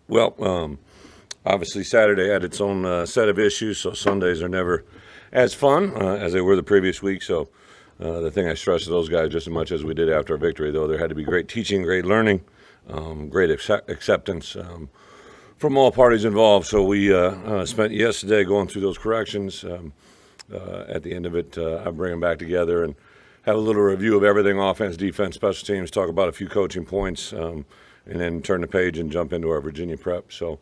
Obviously Saturday had its own set of issues, so Sundays are never as fun as they were the previous week. So the thing I stressed to those guys just as much as we did after our victory, though, there had to be great teaching, great learning, great acceptance from all parties involved. So we spent yesterday going through those corrections. At the end of it, I bring them back together and have a little review of everything: offense, defense, special teams, talk about a few coaching points, and then turn the page and jump into our Virginia prep. So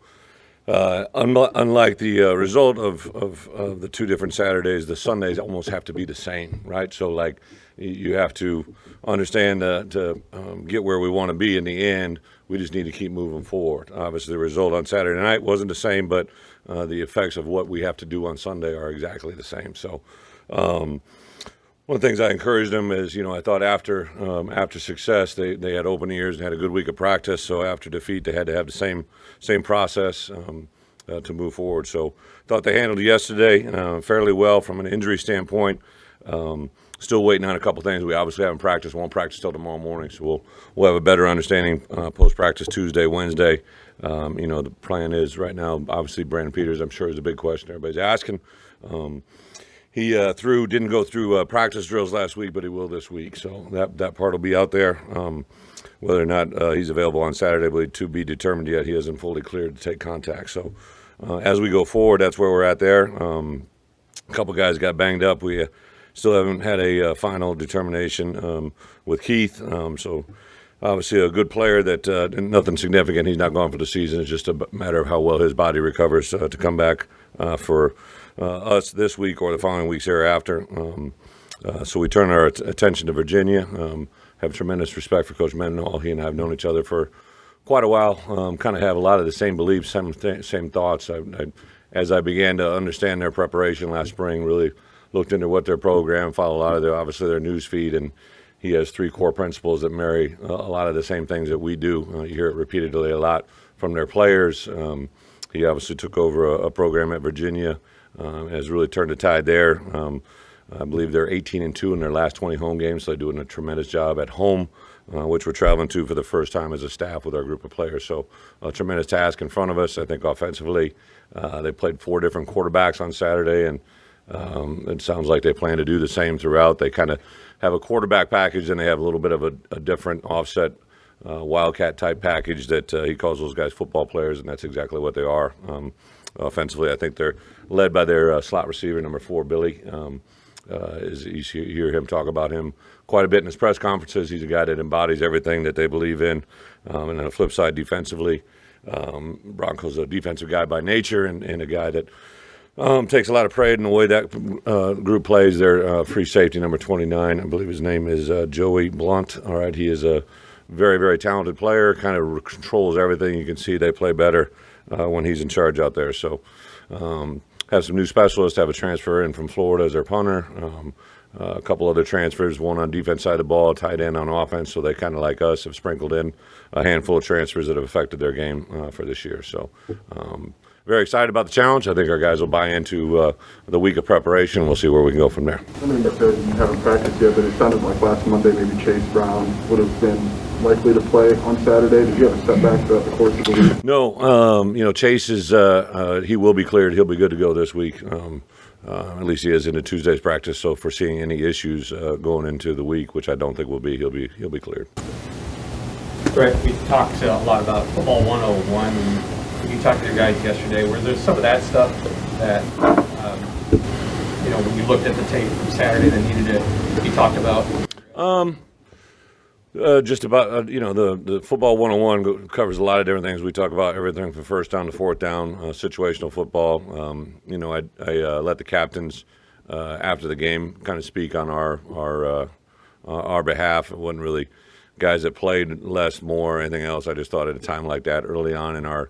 unlike the result of the two different Saturdays, the Sundays almost have to be the same, right? So like you have to understand to get where we want to be in the end, we just need to keep moving forward. Obviously the result on Saturday night wasn't the same, but the effects of what we have to do on Sunday are exactly the same. So one of the things I encouraged them is, I thought after success, they had open ears and had a good week of practice. So after defeat, they had to have the same process to move forward. So thought they handled it yesterday fairly well from an injury standpoint. Still waiting on a couple things. We obviously haven't practiced, won't practice till tomorrow morning. So we'll have a better understanding post-practice Tuesday, Wednesday. The plan is right now, obviously Brandon Peters, I'm sure, is a big question everybody's asking. He didn't go through practice drills last week, but he will this week. So that part will be out there. Whether or not he's available on Saturday, but to be determined yet. He hasn't fully cleared to take contact. So as we go forward, that's where we're at there. A couple guys got banged up. We still haven't had a final determination with Keith. So obviously a good player that nothing significant. He's not gone for the season. It's just a matter of how well his body recovers to come back for us this week or the following weeks thereafter. So we turn our attention to Virginia. Have tremendous respect for Coach Mendenhall. He and I have known each other for quite a while. Kind of have a lot of the same beliefs, same thoughts. As I began to understand their preparation last spring, really looked into what their program, followed a lot of their news feed, and he has three core principles that marry a lot of the same things that we do. You hear it repeatedly a lot from their players. He obviously took over a program at Virginia, has really turned the tide there. I believe they're 18-2 in their last 20 home games, so they're doing a tremendous job at home, which we're traveling to for the first time as a staff with our group of players. So a tremendous task in front of us. I think offensively, they played 4 different quarterbacks on Saturday, and it sounds like they plan to do the same throughout. They kind of have a quarterback package, and they have a little bit of a different offset Wildcat-type package that he calls those guys football players, and that's exactly what they are. Offensively, I think they're led by their slot receiver, number 4, Billy. You hear him talk about him quite a bit in his press conferences. He's a guy that embodies everything that they believe in. And on the flip side, defensively, Bronco's a defensive guy by nature and a guy that takes a lot of pride in the way that group plays. Their free safety, number 29, I believe his name is Joey Blunt. All right, he is a very, very talented player, kind of controls everything. You can see they play better when he's in charge out there. So have some new specialists, have a transfer in from Florida as their punter, a couple other transfers, one on defense side of the ball, tight end on offense. So they kind of like us have sprinkled in a handful of transfers that have affected their game for this year. So very excited about the challenge. I think our guys will buy into the week of preparation. We'll see where we can go from there. I mean, you haven't practiced yet, but it sounded like last Monday maybe Chase Brown would have been likely to play on Saturday. Did you have a setback throughout the course of the week? No. Chase is he will be cleared. He'll be good to go this week. At least he is into Tuesday's practice. So if we're seeing any issues going into the week, which I don't think will be, he'll be cleared. Bret, we talked a lot about football 101. And you talked to your guys yesterday. Were there some of that stuff that when you looked at the tape from Saturday that needed to be talked about? Just about, the football 101 covers a lot of different things. We talk about everything from first down to fourth down, situational football. I let the captains after the game kind of speak on our behalf. It wasn't really guys that played less, more, anything else. I just thought at a time like that, early on in our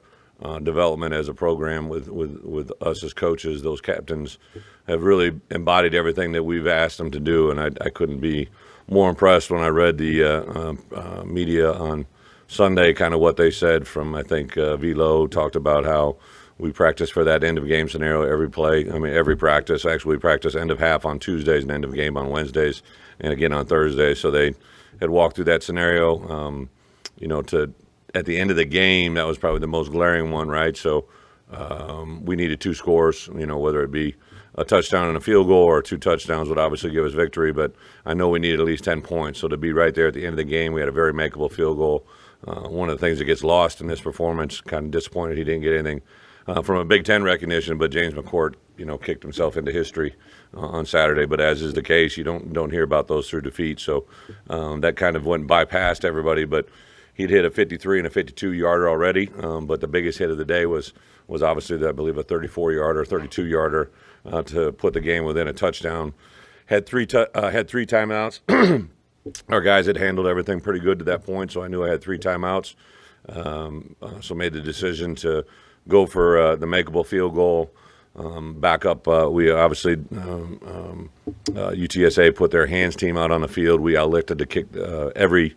development as a program with us as coaches, those captains have really embodied everything that we've asked them to do, and I couldn't be more impressed when I read the media on Sunday, kind of what they said from, I think, Velo talked about how we practice for that end-of-game scenario every practice. Actually, we practice end of half on Tuesdays and end of game on Wednesdays and again on Thursdays. So they had walked through that scenario, at the end of the game, that was probably the most glaring one, right? So we needed 2 scores, whether it be a touchdown and a field goal or 2 touchdowns would obviously give us victory, but I know we needed at least 10 points. So to be right there at the end of the game, we had a very makeable field goal. One of the things that gets lost in this performance, kind of disappointed he didn't get anything from a Big Ten recognition, but James McCourt, kicked himself into history on Saturday. But as is the case, you don't hear about those through defeat. So that kind of went bypassed everybody, but he'd hit a 53 and a 52-yarder already. But the biggest hit of the day was obviously, I believe, a 34-yarder, 32-yarder to put the game within a touchdown. Had 3 timeouts. Our guys had handled everything pretty good to that point, so I knew I had 3 timeouts. So made the decision to go for the makeable field goal. Back up, we obviously, UTSA put their hands team out on the field. We outlifted to kick every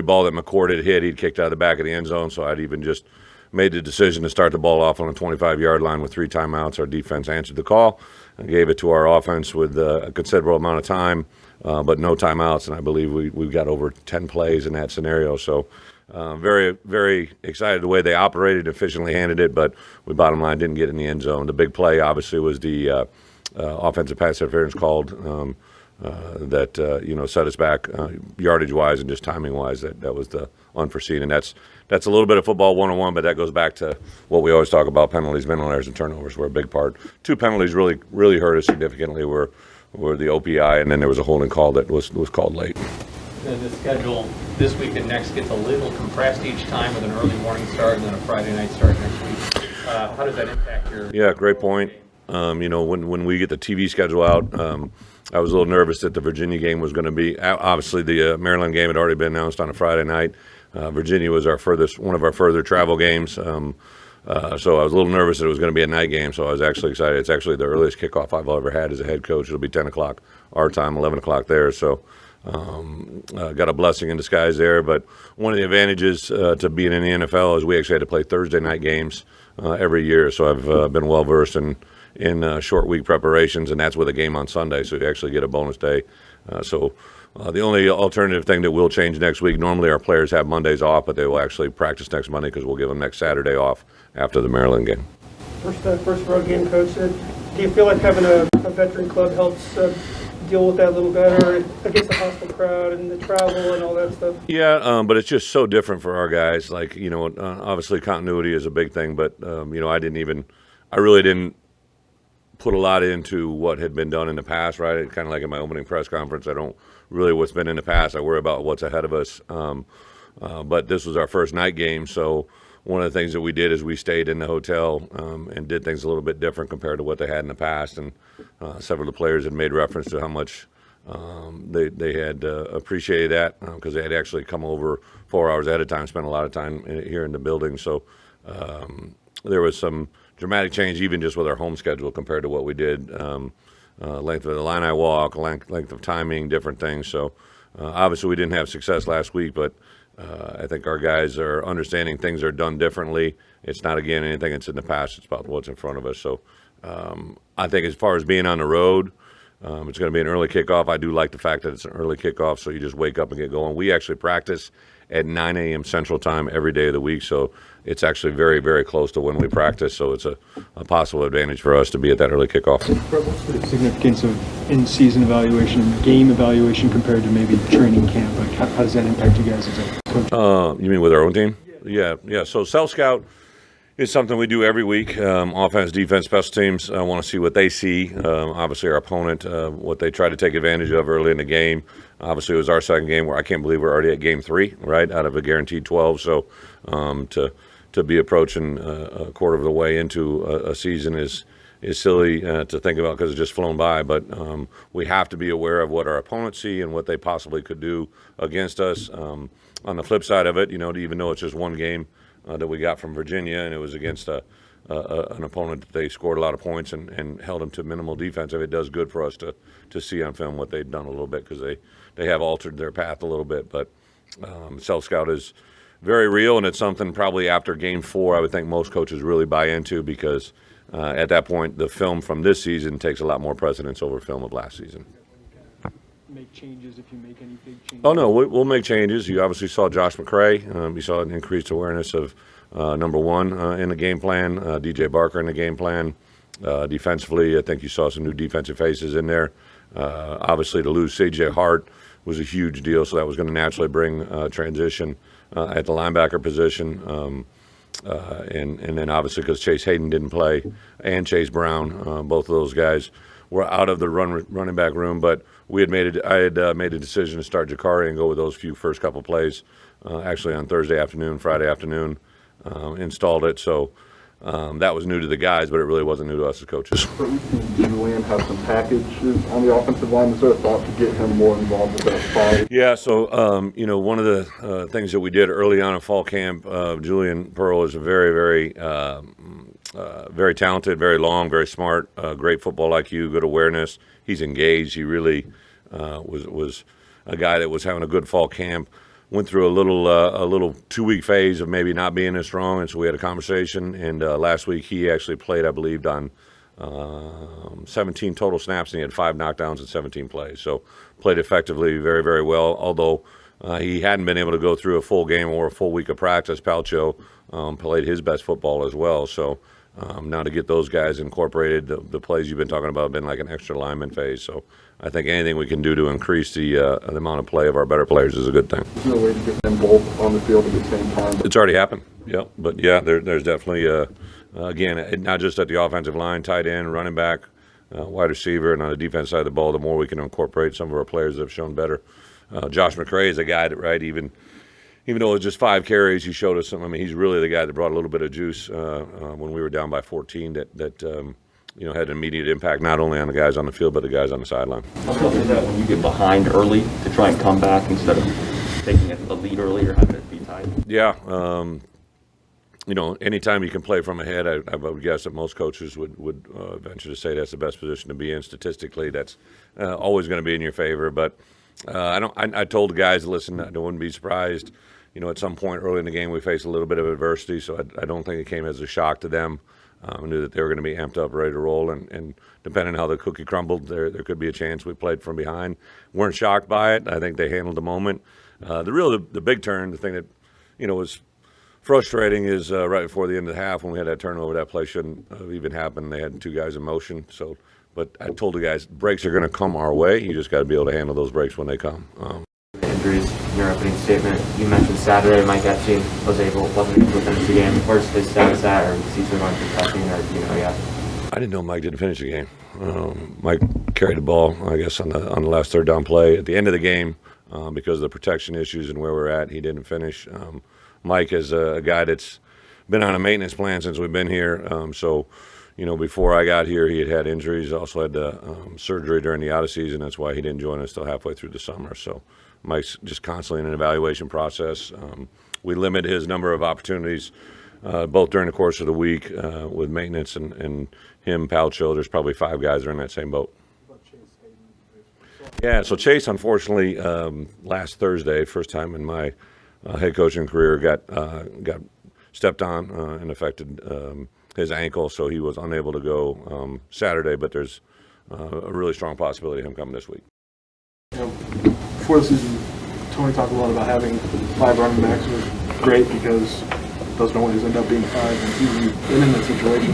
ball that McCourt had hit, he'd kicked out of the back of the end zone, so I'd even just made the decision to start the ball off on a 25-yard line with 3 timeouts. Our defense answered the call and gave it to our offense with a considerable amount of time, but no timeouts, and I believe we got over 10 plays in that scenario. So very, very excited the way they operated, efficiently handled it, but we bottom line didn't get in the end zone. The big play, obviously, was the offensive pass interference called that set us back yardage-wise and just timing-wise. That was the unforeseen, and that's a little bit of football 101, but that goes back to what we always talk about: penalties, mental errors, and turnovers were a big part. 2 penalties really hurt us significantly were the OPI, and then there was a holding call that was called late. And the schedule this week and next gets a little compressed each time with an early morning start and then a Friday night start next week. How does that impact your? Yeah, great point. When we get the TV schedule out, I was a little nervous that the Virginia game was going to be. Obviously, the Maryland game had already been announced on a Friday night. Virginia was one of our further travel games. So I was a little nervous that it was going to be a night game. So I was actually excited. It's actually the earliest kickoff I've ever had as a head coach. It'll be 10 o'clock our time, 11 o'clock there. So got a blessing in disguise there. But one of the advantages to being in the NFL is we actually had to play Thursday night games every year. So I've been well versed in short week preparations, and that's with a game on Sunday, so you actually get a bonus day. The only alternative thing that will change next week, normally our players have Mondays off, but they will actually practice next Monday because we'll give them next Saturday off after the Maryland game. First road game, Coach. Do you feel like having a veteran club helps deal with that a little better against the hostile crowd and the travel and all that stuff? Yeah, but it's just so different for our guys. Like, obviously continuity is a big thing, but, I really didn't put a lot into what had been done in the past, right? Kind of like in my opening press conference, I don't really what's been in the past. I worry about what's ahead of us. But this was our first night game, so one of the things that we did is we stayed in the hotel and did things a little bit different compared to what they had in the past. And several of the players had made reference to how much they had appreciated that because they had actually come over 4 hours ahead of time, spent a lot of time here in the building. So there was some dramatic change even just with our home schedule compared to what we did. Length of the Illini walk, length of timing, different things. So obviously we didn't have success last week, but I think our guys are understanding things are done differently. It's not, again, anything that's in the past. It's about what's in front of us. So I think as far as being on the road, it's going to be an early kickoff. I do like the fact that it's an early kickoff, so you just wake up and get going. We actually practice at 9 a.m. Central Time every day of the week, so it's actually very, very close to when we practice, so it's a possible advantage for us to be at that early kickoff. What's the significance of in-season evaluation, game evaluation compared to maybe training camp? Like, how does that impact you guys as a coach? You mean with our own team? Yeah. So self-scout is something we do every week. Offense, defense, special teams want to see what they see. Obviously, our opponent, what they try to take advantage of early in the game. Obviously, it was our second game where I can't believe we're already at game 3, right, out of a guaranteed 12. So to be approaching a quarter of the way into a season is silly to think about because it's just flown by. But we have to be aware of what our opponents see and what they possibly could do against us. On the flip side of it, even though it's just one game that we got from Virginia, and it was against an opponent that they scored a lot of points and held them to minimal defense. It does good for us to see on film what they've done a little bit because they have altered their path a little bit. But self-scout is very real, and it's something probably after Game 4 I would think most coaches really buy into because at that point the film from this season takes a lot more precedence over film of last season. make changes if you make any big changes? Oh, no, we'll make changes. You obviously saw Josh McCray. You saw an increased awareness of number one in the game plan, DJ Barker in the game plan. Defensively, I think you saw some new defensive faces in there. Obviously, to lose C.J. Hart was a huge deal, so that was going to naturally bring transition at the linebacker position. And then obviously because Chase Hayden didn't play and Chase Brown, both of those guys were out of the running back room. But I had made a decision to start Jakari and go with those first couple plays. Actually on Thursday afternoon, Friday afternoon, installed it. So that was new to the guys, but it really wasn't new to us as coaches. But we've seen Julian have some packages on the offensive line. Is there a thought to get him more involved with that spot? Yeah, so one of the things that we did early on in fall camp, Julian Pearl is a very, very, very talented, very long, very smart, great football IQ, good awareness. He's engaged. He really was a guy that was having a good fall camp. Went through a little 2-week phase of maybe not being as strong, and so we had a conversation. And last week he actually played, I believe, on 17 total snaps, and he had 5 knockdowns and 17 plays. So played effectively, very, very well. Although he hadn't been able to go through a full game or a full week of practice, Palcho played his best football as well. So now to get those guys incorporated, the plays you've been talking about have been like an extra lineman phase. So I think anything we can do to increase the amount of play of our better players is a good thing. There's no way to get them both on the field at the same time. It's already happened, yeah. But yeah, there's definitely, again, not just at the offensive line, tight end, running back, wide receiver, and on the defense side of the ball, the more we can incorporate some of our players that have shown better. Josh McCray is a guy that, right, even though it was just 5 carries, he showed us something. I mean, he's really the guy that brought a little bit of juice when we were down by 14 that had an immediate impact not only on the guys on the field but the guys on the sideline. How tough is that when you get behind early to try and come back instead of taking a lead early or having it be tied? Yeah, anytime you can play from ahead, I would guess that most coaches would venture to say that's the best position to be in. Statistically, that's always going to be in your favor. But I told the guys, listen, I wouldn't be surprised. At some point early in the game, we faced a little bit of adversity, so I don't think it came as a shock to them. I knew that they were going to be amped up, ready to roll, and depending on how the cookie crumbled, there could be a chance we played from behind. Weren't shocked by it. I think they handled the moment. The big turn, the thing that was frustrating is right before the end of the half when we had that turnover. That play shouldn't have even happened. They had 2 guys in motion. But I told the guys, breaks are going to come our way. You just got to be able to handle those breaks when they come. Injuries in your opening statement. You mentioned Saturday Mike Epstein wasn't able to finish the game. Where's his status at, or is he still going to concussion, or do you know yet? I didn't know Mike didn't finish the game. Mike carried the ball, I guess, on the last third down play at the end of the game because of the protection issues and where we're at. He didn't finish. Mike is a guy that's been on a maintenance plan since we've been here. Before I got here, he had injuries. Also had surgery during the out of season. That's why he didn't join us till halfway through the summer. So Mike's just constantly in an evaluation process. We limit his number of opportunities both during the course of the week with maintenance and him, Palcho. There's probably 5 guys that are in that same boat. Yeah, so Chase, unfortunately, last Thursday, first time in my head coaching career, got stepped on and affected his ankle, so he was unable to go Saturday, but there's a really strong possibility of him coming this week. Before the season, Tony talked a lot about having 5 running backs. It was great because those don't always end up being 5, and he's been in that situation.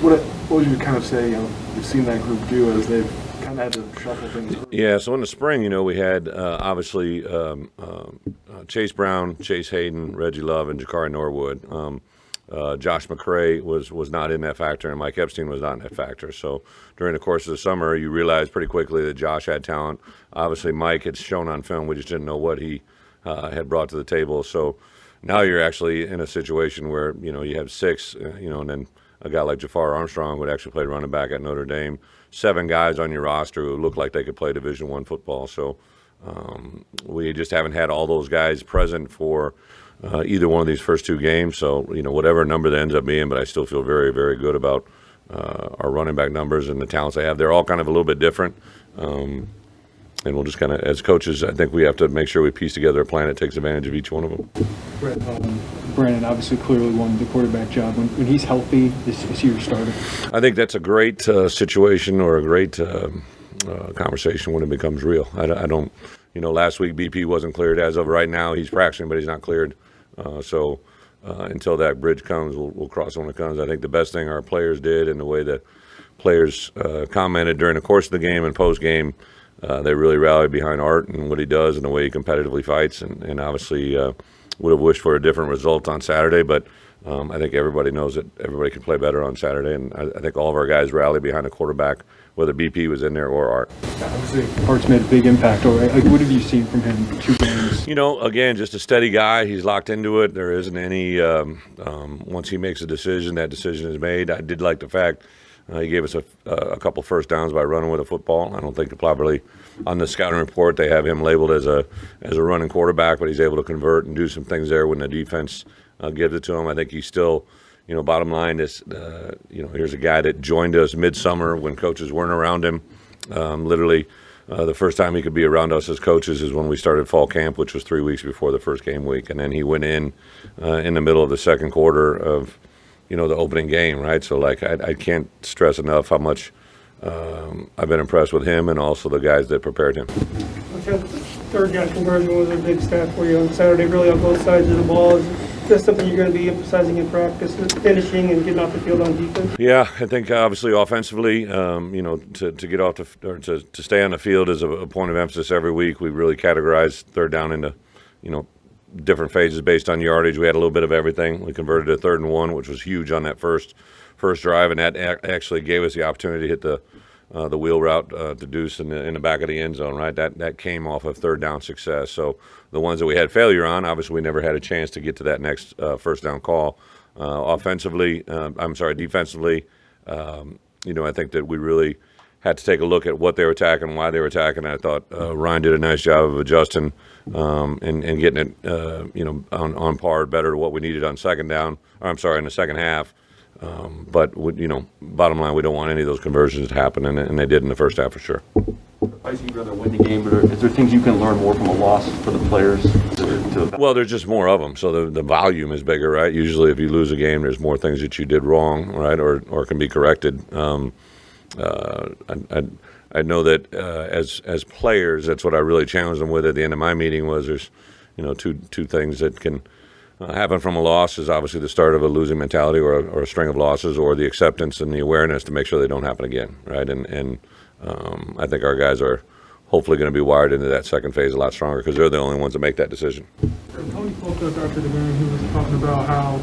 What would you kind of say you've seen that group do as they've kind of had to shuffle things? Yeah, so in the spring, we had obviously Chase Brown, Chase Hayden, Reggie Love, and Jakari Norwood. Josh McCray was not in that factor, and Mike Epstein was not in that factor. So during the course of the summer, you realized pretty quickly that Josh had talent. Obviously, Mike had shown on film. We just didn't know what he had brought to the table. So now you're actually in a situation where, you have 6, and then a guy like Jafar Armstrong would actually play running back at Notre Dame. 7 guys on your roster who look like they could play Division I football. So we just haven't had all those guys present for either one of these first 2 games. So, whatever number that ends up being, but I still feel very, very good about our running back numbers and the talents they have. They're all kind of a little bit different. And we'll just kind of, as coaches, I think we have to make sure we piece together a plan that takes advantage of each one of them. Brandon obviously clearly won the quarterback job. When he's healthy, is he your starter? I think that's a great situation or a great conversation when it becomes real. I don't, last week BP wasn't cleared. As of right now, he's practicing, but he's not cleared. So until that bridge comes, we'll cross when it comes. I think the best thing our players did, and the way that players commented during the course of the game and post-game, they really rallied behind Art and what he does and the way he competitively fights, and obviously would have wished for a different result on Saturday, but I think everybody knows that everybody can play better on Saturday, and I think all of our guys rallied behind the quarterback, whether BP was in there or Art. Obviously, Art's made a big impact already. Like, what have you seen from him in 2 games? Again, just a steady guy. He's locked into it. There isn't any, once he makes a decision, that decision is made. I did like the fact he gave us a couple first downs by running with a football. I don't think probably on the scouting report they have him labeled as a running quarterback, but he's able to convert and do some things there when the defense gives it to him. I think he's still, bottom line is, here's a guy that joined us midsummer when coaches weren't around him. Literally, the first time he could be around us as coaches is when we started fall camp, which was 3 weeks before the first game week. And then he went in the middle of the second quarter of, the opening game, right? So, I can't stress enough how much I've been impressed with him and also the guys that prepared him. Third down conversion was a big stat for you on Saturday, really on both sides of the ball. Is that something you're going to be emphasizing in practice, finishing and getting off the field on defense? Yeah, I think obviously offensively, to get off to stay on the field is a point of emphasis every week. We really categorize third down into, different phases based on yardage. We had a little bit of everything. We converted to 3rd and 1, which was huge on that first drive, and that actually gave us the opportunity to hit the wheel route to Deuce in the back of the end zone, right? That came off of 3rd down success. So the ones that we had failure on, obviously we never had a chance to get to that next first down call. Defensively, I think that we really had to take a look at what they were attacking, why they were attacking. I thought Ryan did a nice job of adjusting and getting it, on par better to what we needed on in the second half. But bottom line, we don't want any of those conversions to happen, and they did in the first half for sure. Obviously, you'd rather win the game, but is there things you can learn more from a loss for the players? Well, there's just more of them, so the volume is bigger, right? Usually, if you lose a game, there's more things that you did wrong, right, or can be corrected. I know that as players, that's what I really challenged them with at the end of my meeting was there's, two things that can happen from a loss is obviously the start of a losing mentality or a string of losses, or the acceptance and the awareness to make sure they don't happen again, right? And I think our guys are hopefully going to be wired into that second phase a lot stronger because they're the only ones that make that decision. Tony spoke to us after the game. He was talking about how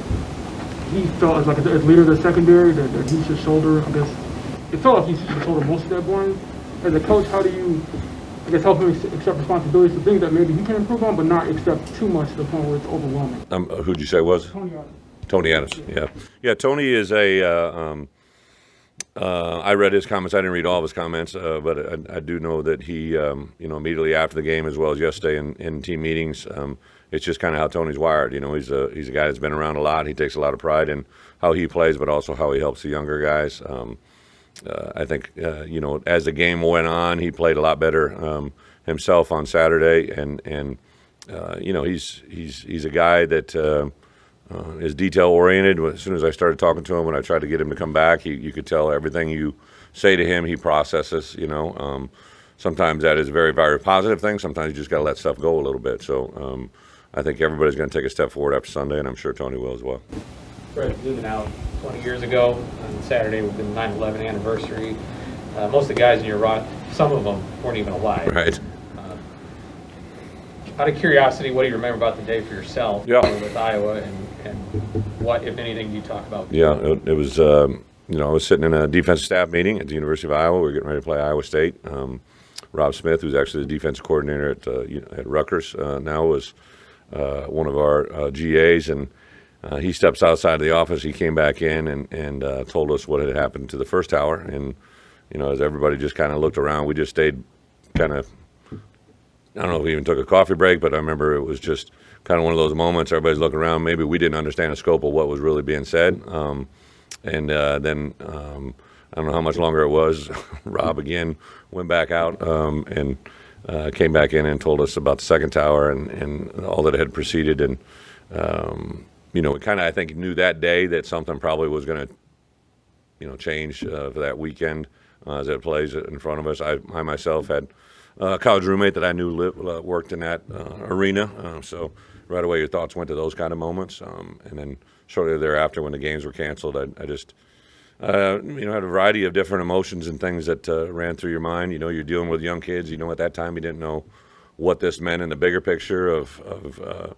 he felt as leader of the secondary that he should shoulder. I guess it felt like he should shoulder most of that blame. As a coach, how do you, help him accept responsibilities for things that maybe he can improve on, but not accept too much to the point where it's overwhelming? Who'd you say was? Tony Adams. Tony Adams, yeah. Tony is I read his comments. I didn't read all of his comments, but I do know that he, immediately after the game, as well as yesterday in team meetings, it's just kind of how Tony's wired. He's a guy that's been around a lot. He takes a lot of pride in how he plays, but also how he helps the younger guys. I think, as the game went on, he played a lot better himself on Saturday, and he's a guy that is detail oriented. As soon as I started talking to him, when I tried to get him to come back, you could tell everything you say to him, he processes. Sometimes that is a very, very positive thing. Sometimes you just got to let stuff go a little bit. So I think everybody's going to take a step forward after Sunday, and I'm sure Tony will as well. Bret, zooming out 20 years ago on Saturday with the 9/11 anniversary, most of the guys in your rock, some of them weren't even alive. Right. Out of curiosity, what do you remember about the day for yourself with Iowa, and what, if anything, do you talk about? Yeah, it was, I was sitting in a defensive staff meeting at the University of Iowa. We were getting ready to play Iowa State. Rob Smith, who's actually the defensive coordinator at Rutgers now, was one of our GAs, and he steps outside of the office. He came back in and told us what had happened to the first tower. And, as everybody just kind of looked around, we just stayed kind of, I don't know if we even took a coffee break, but I remember it was just kind of one of those moments. Everybody's looking around. Maybe we didn't understand the scope of what was really being said. Then I don't know how much longer it was. Rob again went back out and came back in and told us about the second tower and all that had preceded. And, we kind of, I think, knew that day that something probably was going to, change for that weekend. as it plays in front of us. I myself had a college roommate that I knew worked in that arena, so right away your thoughts went to those kind of moments. And then shortly thereafter, when the games were canceled, I just had a variety of different emotions and things that ran through your mind. You're dealing with young kids. At that time you didn't know what this meant in the bigger picture of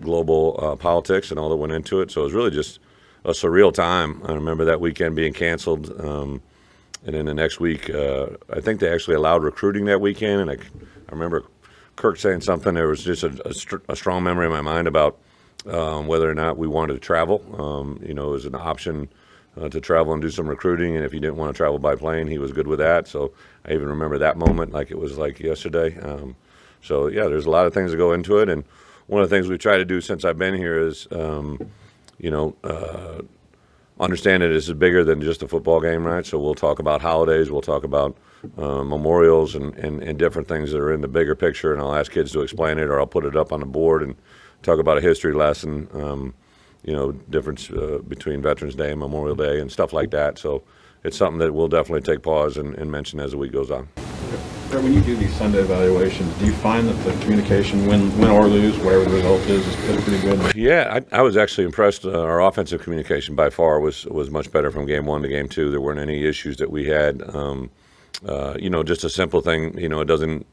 global politics and all that went into it. So it was really just a surreal time. I remember that weekend being canceled, and then the next week, I think they actually allowed recruiting that weekend. And I remember Kirk saying something. There was just a strong memory in my mind about whether or not we wanted to travel. It was an option to travel and do some recruiting, and if he didn't want to travel by plane, he was good with that. So I even remember that moment like it was like yesterday. So yeah, there's a lot of things that go into it, and one of the things we've tried to do since I've been here is, understand that this is bigger than just a football game, right? So we'll talk about holidays, we'll talk about memorials and different things that are in the bigger picture, and I'll ask kids to explain it, or I'll put it up on the board and talk about a history lesson. Difference between Veterans Day and Memorial Day and stuff like that. So it's something that we'll definitely take pause and mention as the week goes on. When you do these Sunday evaluations, do you find that the communication, win or lose, whatever the result is pretty good? Yeah, I was actually impressed. Our offensive communication by far was much better from game 1 to game 2. There weren't any issues that we had. Just a simple thing, it doesn't,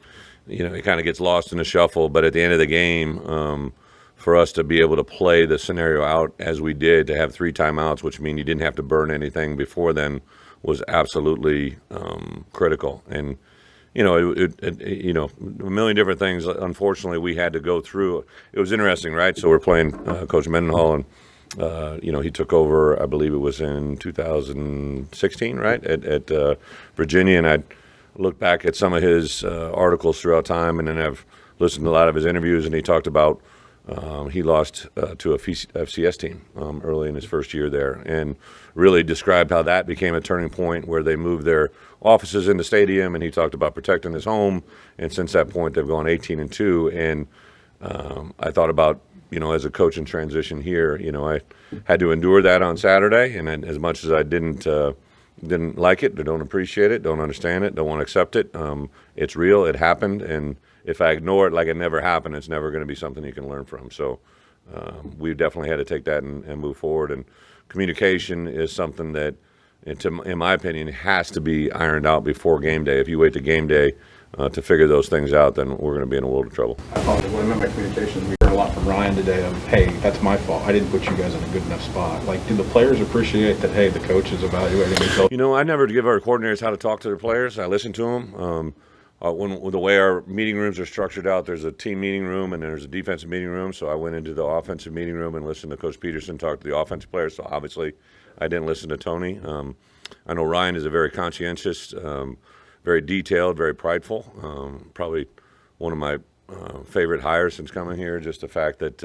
it kind of gets lost in the shuffle, but at the end of the game, for us to be able to play the scenario out as we did, to have 3 timeouts, which mean you didn't have to burn anything before then, was absolutely critical. And a million different things. Unfortunately, we had to go through. It was interesting, right? So we're playing Coach Mendenhall, and he took over. I believe it was in 2016, right, at Virginia. And I looked back at some of his articles throughout time, and then I've listened to a lot of his interviews, and he talked about. He lost to a FCS team early in his first year there, and really described how that became a turning point where they moved their offices in the stadium, and he talked about protecting his home, and since that point they've gone 18-2, and I thought about, as a coach in transition here, I had to endure that on Saturday, and as much as I didn't like it, or don't appreciate it, don't understand it, don't want to accept it, it's real, it happened, and if I ignore it like it never happened, it's never going to be something you can learn from. So we definitely had to take that and move forward. And communication is something that, in my opinion, has to be ironed out before game day. If you wait to game day to figure those things out, then we're going to be in a world of trouble. I apologize. When I meant by communication, we heard a lot from Ryan today of, hey, that's my fault. I didn't put you guys in a good enough spot. Like, do the players appreciate that, hey, the coach is evaluating me? I never give our coordinators how to talk to their players. I listen to them. When the way our meeting rooms are structured out, there's a team meeting room and there's a defensive meeting room. So I went into the offensive meeting room and listened to Coach Peterson talk to the offensive players. So obviously, I didn't listen to Tony. I know Ryan is a very conscientious, very detailed, very prideful. Probably one of my favorite hires since coming here. Just the fact that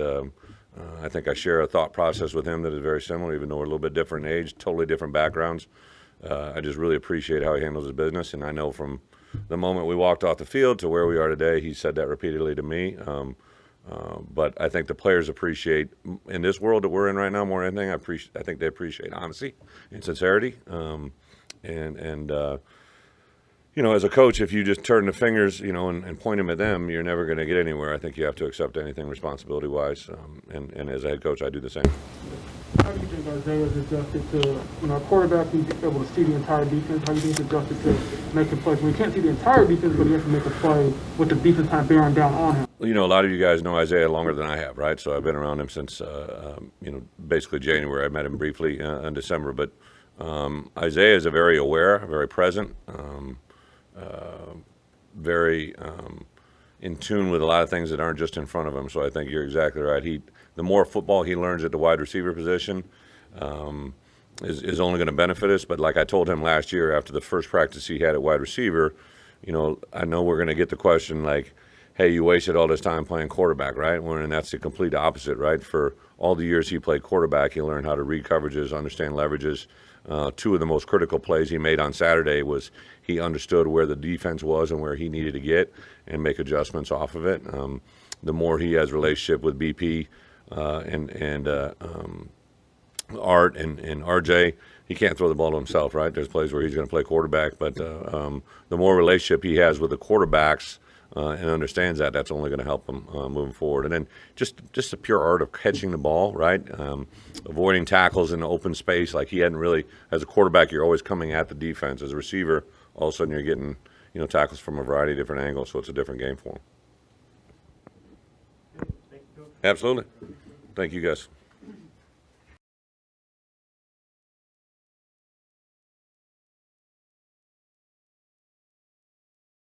I think I share a thought process with him that is very similar, even though we're a little bit different in age, totally different backgrounds. I just really appreciate how he handles his business, and I know from the moment we walked off the field to where we are today, he said that repeatedly to me. But I think the players appreciate, in this world that we're in right now more than anything, I think they appreciate honesty and sincerity. As a coach, if you just turn the fingers, and point them at them, you're never going to get anywhere. I think you have to accept anything responsibility-wise. And as a head coach, I do the same. How do you think Isaiah's adjusted to, a quarterback who's able to see the entire defense? How do you think he's adjusted to making plays? We can't see the entire defense, but he has to make a play with the defense time bearing down on him. A lot of you guys know Isaiah longer than I have, right? So I've been around him since, basically January. I met him briefly in December. But Isaiah is a very aware, very present, very in tune with a lot of things that aren't just in front of him. So I think you're exactly right. The more football he learns at the wide receiver position is only going to benefit us. But like I told him last year after the first practice he had at wide receiver, I know we're going to get the question like, hey, you wasted all this time playing quarterback, right? And that's the complete opposite, right? For all the years he played quarterback, he learned how to read coverages, understand leverages. 2 of the most critical plays he made on Saturday was he understood where the defense was and where he needed to get and make adjustments off of it. The more he has relationship with BP, Art and RJ, he can't throw the ball to himself, right? There's plays where he's going to play quarterback, but the more relationship he has with the quarterbacks and understands that, that's only going to help him moving forward. And then just the pure art of catching the ball, right? Avoiding tackles in the open space. Like he hadn't really, as a quarterback, you're always coming at the defense. As a receiver, all of a sudden you're getting, tackles from a variety of different angles, so it's a different game for him. Absolutely. Thank you, guys.